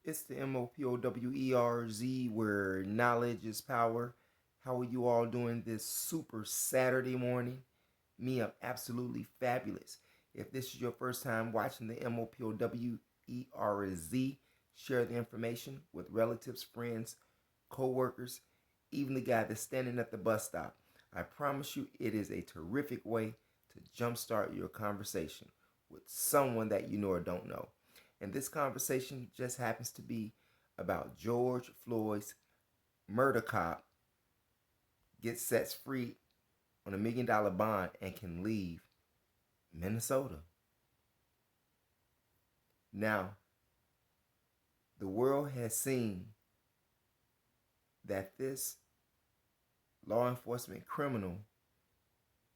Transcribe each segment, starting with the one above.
It's the MOPOWERZ where knowledge is power. How are you all doing this super Saturday morning? Me, I'm absolutely fabulous. If this is your first time watching the MOPOWERZ, share the information with relatives, friends, co-workers, even the guy that's standing at the bus stop. I promise you it is a terrific way to jumpstart your conversation with someone that you know or don't know. And this conversation just happens to be about George Floyd's murder cop gets set free on $1 million bond and can leave Minnesota. Now, the world has seen that this law enforcement criminal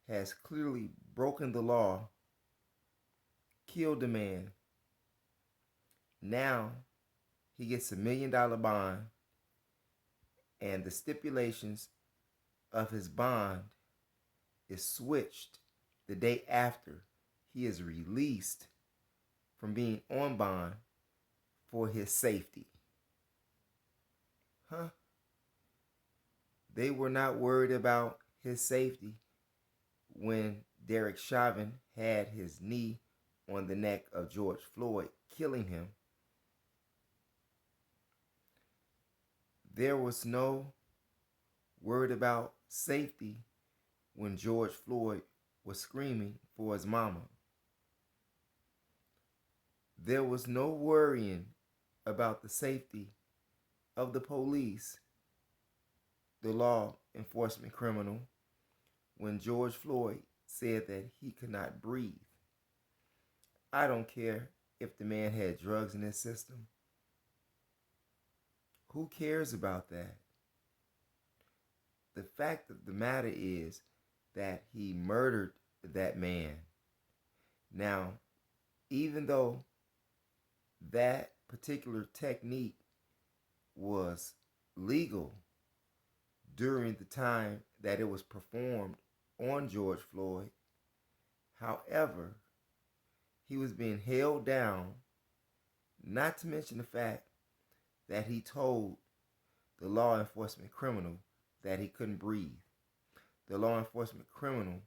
has clearly broken the law, killed a man. Now he gets $1 million bond, and the stipulations of his bond is switched the day after he is released from being on bond for his safety. Huh? They were not worried about his safety when Derek Chauvin had his knee on the neck of George Floyd, killing him. There was no word about safety when George Floyd was screaming for his mama. There was no worrying about the safety of the police, the law enforcement criminal, when George Floyd said that he could not breathe. I don't care if the man had drugs in his system. Who cares about that? The fact of the matter is that he murdered that man. Now, even though that particular technique was legal during the time that it was performed on George Floyd, however, he was being held down, not to mention the fact that he told the law enforcement criminal that he couldn't breathe. The law enforcement criminal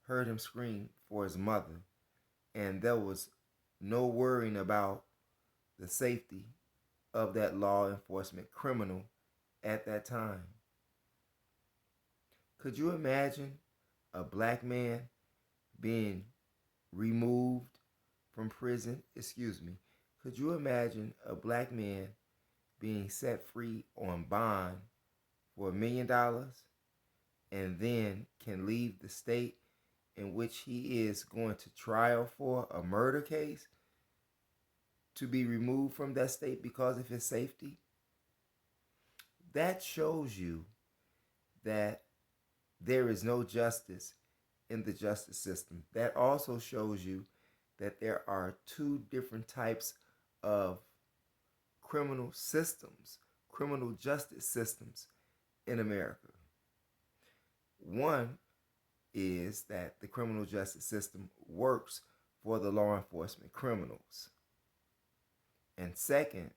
heard him scream for his mother, and there was no worrying about the safety of that law enforcement criminal at that time. Could you imagine a black man being removed from prison? Could you imagine a black man being set free on bond for $1 million and then can leave the state in which he is going to trial for a murder case to be removed from that state because of his safety? That shows you that there is no justice in the justice system. That also shows you that there are two different types of criminal systems, criminal justice systems in America. One is that the criminal justice system works for the law enforcement criminals. And second,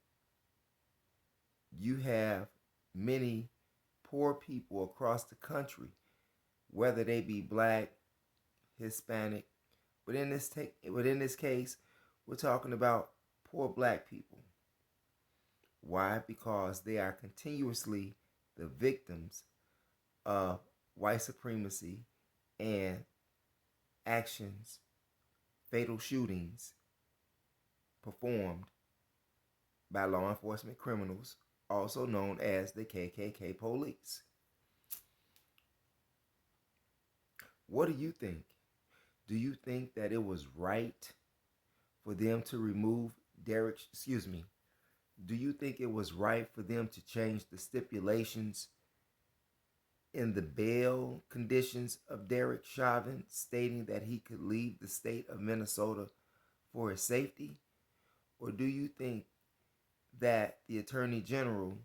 you have many poor people across the country, whether they be black, Hispanic, but in this case, we're talking about poor black people. Why? Because they are continuously the victims of white supremacy and actions, fatal shootings performed by law enforcement criminals, also known as the KKK police. What do you think? Do you think that it was right for them to remove do you think it was right for them to change the stipulations in the bail conditions of Derek Chauvin, stating that he could leave the state of Minnesota for his safety? Or do you think that the Attorney General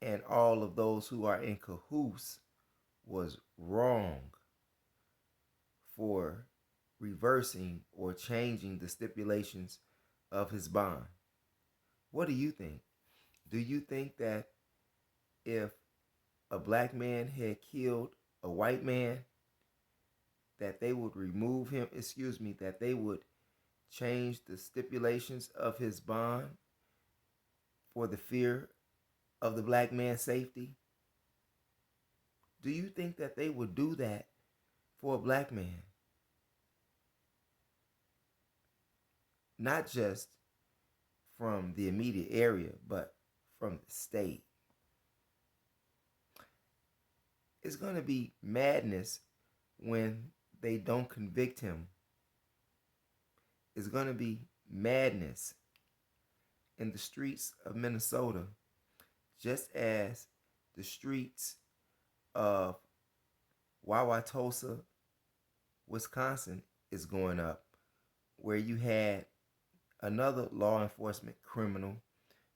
and all of those who are in cahoots was wrong for reversing or changing the stipulations of his bond? What do you think? Do you think that if a black man had killed a white man, that they would remove him, that they would change the stipulations of his bond for the fear of the black man's safety? Do you think that they would do that for a black man? Not just from the immediate area, but from the state. It's going to be madness when they don't convict him. It's going to be madness in the streets of Minnesota, just as the streets of Wauwatosa, Wisconsin is going up, where you had another law enforcement criminal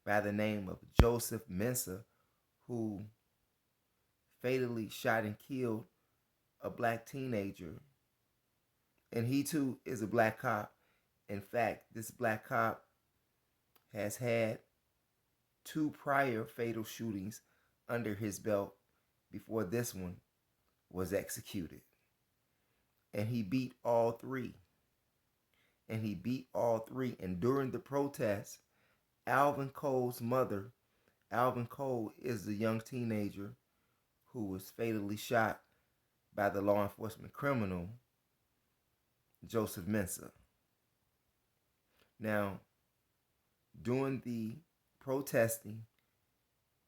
by the name of Joseph Mensah, who fatally shot and killed a black teenager. And he too is a black cop. In fact, this black cop has had 2 prior fatal shootings under his belt before this one was executed. And he beat all 3. And during the protest, Alvin Cole's mother, Alvin Cole is the young teenager who was fatally shot by the law enforcement criminal, Joseph Mensah. Now, during the protesting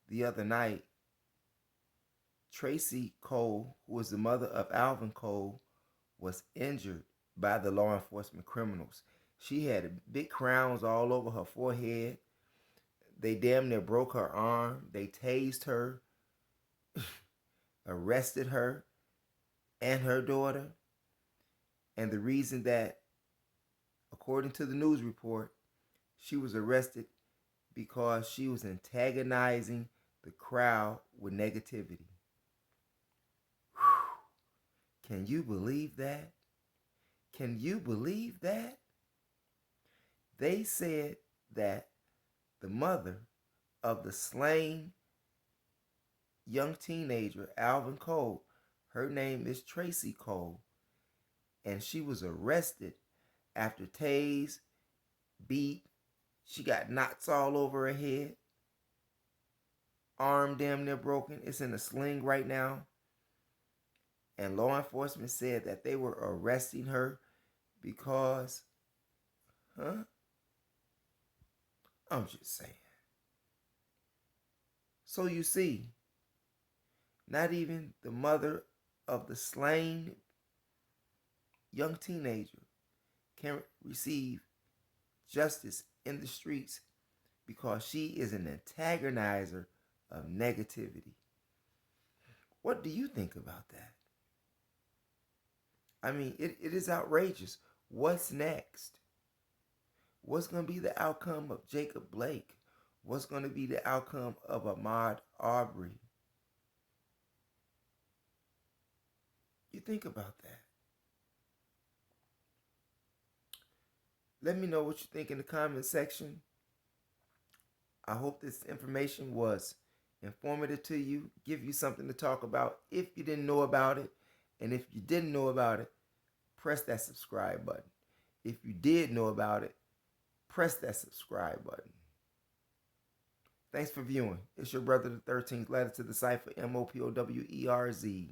the other night, Tracy Cole, who was the mother of Alvin Cole, was injured by the law enforcement criminals. She had big crowns all over her forehead. They damn near broke her arm. They tased her, arrested her and her daughter. And the reason that, according to the news report, she was arrested because she was antagonizing the crowd with negativity. Whew. Can you believe that? Can you believe that? They said that the mother of the slain young teenager, Alvin Cole, her name is Tracy Cole, and she was arrested after tased, beat. She got knots all over her head, arm damn near broken. It's in a sling right now. And law enforcement said that they were arresting her because, I'm just saying. So you see, not even the mother of the slain young teenager can receive justice in the streets because she is an antagonizer of negativity. What do you think about that? I mean, it is outrageous. What's next? What's going to be the outcome of Jacob Blake? What's going to be the outcome of Ahmaud Arbery? You think about that. Let me know what you think in the comment section. I hope this information was informative to you, give you something to talk about if you didn't know about it. And if you didn't know about it, press that subscribe button. If you did know about it, press that subscribe button. Thanks for viewing. It's your brother, the 13th letter to the cipher, MOPOWERZ.